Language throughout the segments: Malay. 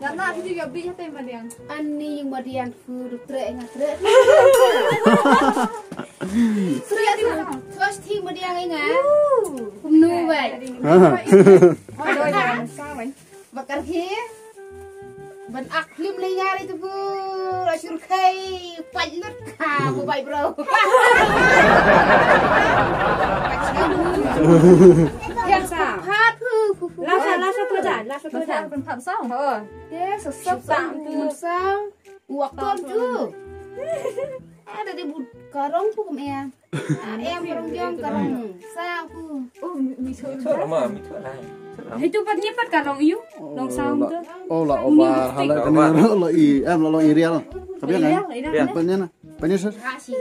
Nak tu juga beli hati madiang. Ani yang madiang furu trek ngat trek. Suria di mana? Terus ti madiang ingat. Kumnu baik. Oh, jangan salah. Bakar ki. Ban aklim lengar itu bu. Asyur kai palut ka bu baik bro. Yang sah. Hat hu. Lasa tu dah. Lasa tu dah. Penpat sah. Oh. Ya, sesep tu. Sang. Waktu tu. Ada di karong pu kem ya. Em karong jong karong sang pu. Oh, miso. Lama, miso lah. Itu patnya pat karong iu. Long sang tu. Oh lah, obat halal kan lo em lo irial. Tapi kan? Apanya na? Apanya sir? Kasih.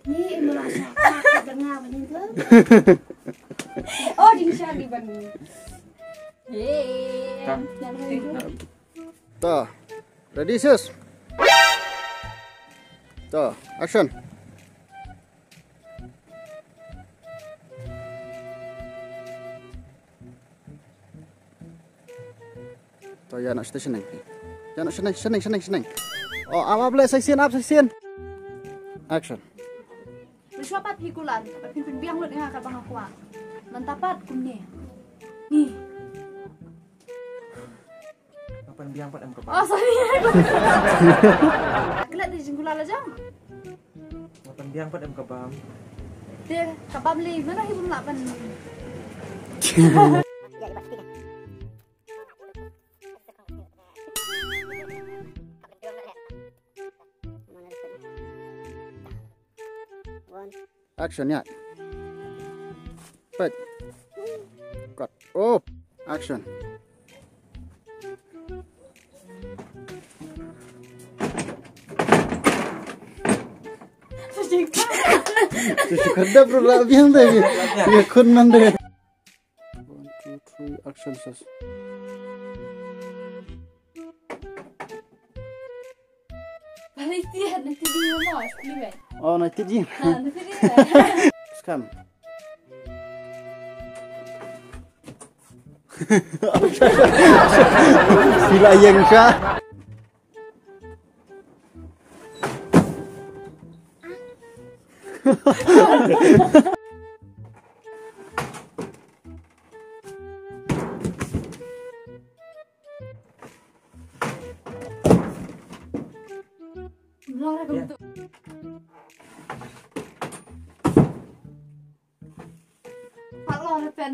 Ni merasa dengar macam tu. Oh, di sana di Bandung. Tuh, ready sis? Tuh, action. Tuh, ya nak station ni. Ya nak senang. Oh, apa boleh section. Action. Bersiapat pikulan, pimpin biang lu dengan kapang aku. Mentapat kumne. Nih. Kapan biang pada muka Oh, sorry. Kelak di jengkulan aja. Kapan biang pada muka bang? Dia kapam li mana ibu nak pan. Action ya. Baik. Cut. Oh, action. Sudah bro lah biang deh. Ya kunan deh. 1, 2, 3 action sis. Balik dia nanti dia mau ni. Oh, nanti dia. Nanti dia. Scam. Sila yang siya. Belum ada bentuk. Kalau ada pen.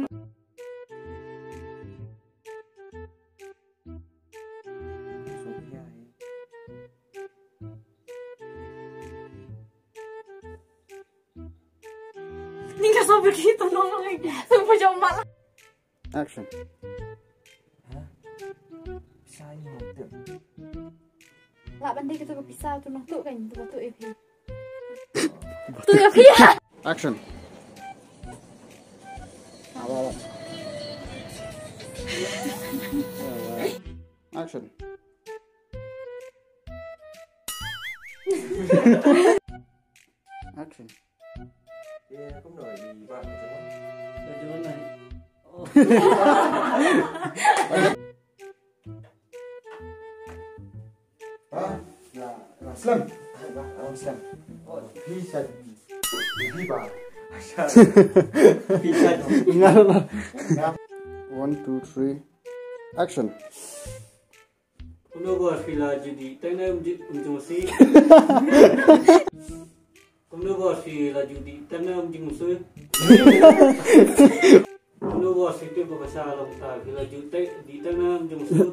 Ni nggak sampai kita nolong lagi. Sampai jauh malah. Action. Saya mau. Lah banding kita berpisah tu nak tu kan tu batu EP. Tu EP. Action. Awal. Action. Action. Ya, kamu dah di bang macam Bagaimana? Oh. Islam. Islam. Oh, bisa. Bisa. Bisa. Ingat lah. 1, 2, 3. Action. Kuno bos fila judi, tanam jengsi. Kuno bos fila judi, tanam jengsi. Kuno bos itu bahasa Long Ta, fila judi di tanam jengsi.